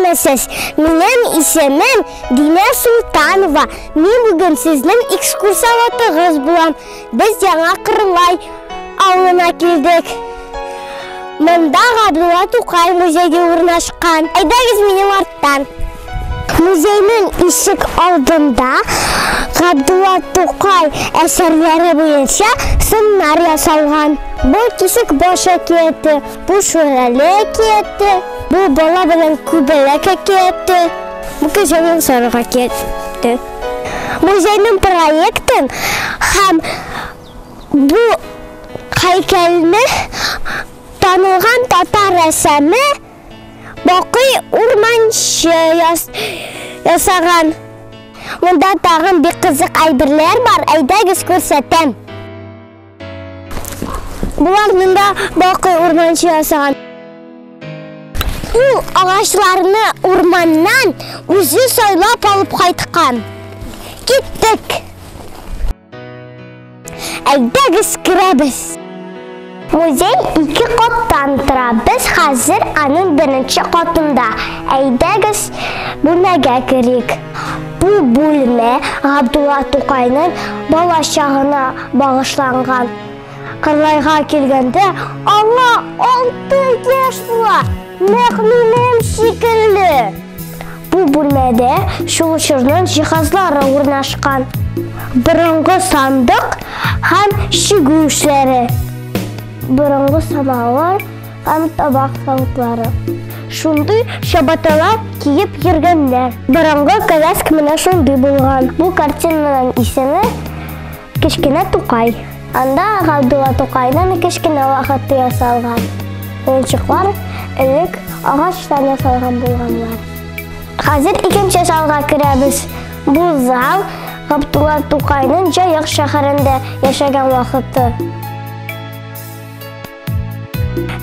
Белмесез, менің исемім Дина Султанова. Мен бүгін сіздің экскурсоводыңыз болам. Біз жаңа Қырлай ауылына келдік. Мұнда Ғабдулла Тоқай музейге орнашқан. Айдаңыз менің арттан. Музейнің ишік алдында Ғабдулла Тоқай әсерлері бойынша сымдар жасалған. Бұл кесік боша кетті, бұл шөрәлі кетті, бұл бала білін күбілікі кетті, бұл көзенің сорыға кетті. Музейнің проекттің һәм бұл қайкеліні танылған татар рәсәмі Бақый Урманшы ясаған. Мұнда тағын бір қызық айбірлер бар, айдағыз көрсетем. Бұлар мұнда Бақый Урманшы ясаған. Ол ағашларыны урманнан өзі сайлап алып қайтқан. Кеттік. Айдағыз кірәбіз. Музей 2 қоттан тұра. Біз қазір аның 1-ші қотында. Айдағыз бұнаға кірек. Бұл бөлме Ғабдулла Тоқайның балашағына бағышланған. Қырлайға келгенде, «Алла, 6 еш бұла, мәхмелем шекілі». Бұл бөлмеде шұлышырның жиһазлары орнашқан. Бұрынғы сандық һәм шегушілері. Бұрынғы самауыр һәм табақ сауытлары. Шундай шабаталар киіп ергенлер. Бұрынғы коляска мына шундай болған. Бұл картинаның исемі Кішкене Тоқай. Анда Ғабдулла Тоқайдан кішкене вақытты ясалған. Ойыншықтар элек ағаштан ясалған болғанлар. Қазір 2-ші залға кірәбіз. Бұл зал Ғабдулла Тоқайның Жайық шәһәрендә яшәгән вақыты.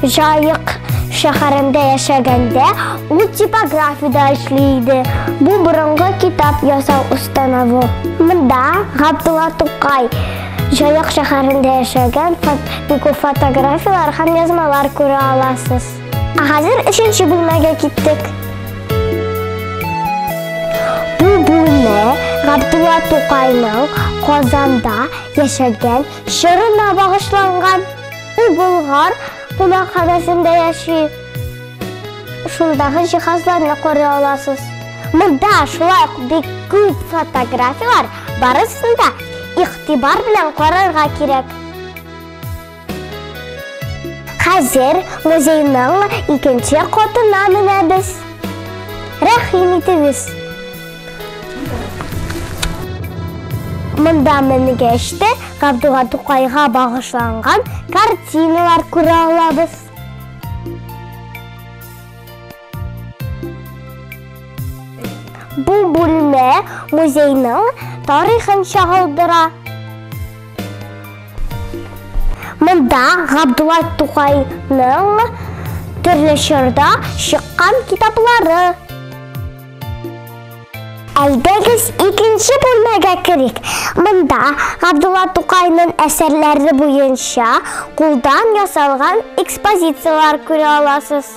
Жайық шәһәрендә яшәгәндә ул типографияда эшлейді. Бұл бұрынғы китап ясау установы. Мұнда Ғабдулла Тоқай Жайық шәһәрендә яшәгән фотографиялар һәм язмалар күрә аласыз. Қазір 3-ші бүлмәгә киттек. Бұл бүлмә Ғабдулла Тоқайның Қазанда яшәгән шырына бағышланған. Ул Болгар қонақханасында яши. Шундағы жиһазларны көре аласыз. Мұнда шулай бик күп фотографиялар барысында иғтибар белән карарга кирәк. Хәзер музейның 2-нче катына менәбез. Рәхим итегез. Мұнда менгәчтә Ғабдулла Тоқайга багышланган картиналар күрә алабыз. Бұл бүлмә музейның тарихын чагылдыра. Мұнда Ғабдулла Тоқайның төрле чорда чыккан китаплары. Әйдәгез 2-нче бүлмәгә керик. Мұнда Ғабдулла Тоқайның әсәрләре буенча кулдан ясалган экспозициялар күрә аласыз.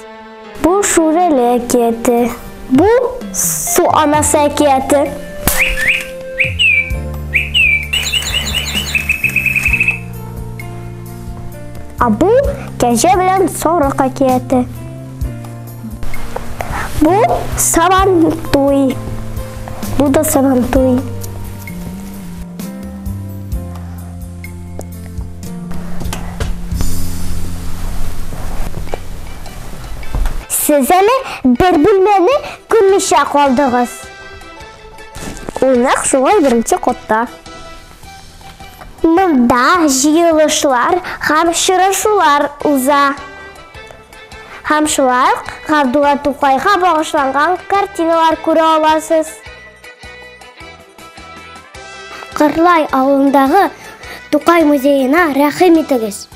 Бұл Шүрәле әкияте. Бұл Су анасы әкияте. Бұл Кәҗә белән Сарык әкияте. Бұл Сабантуй. Бұл да Сабантуй. Сіз әлі бір бүлмені күрмешә қалдығыз. Онақ шулай 1-нче катта. Мұнда жиылышлар һәм очрашулар уза. Һәм шулай Ғабдулла Тоқайга багышланган картиналар күрә аласыз. Қырлай авылындағы Тоқай музейына рәхим итегез.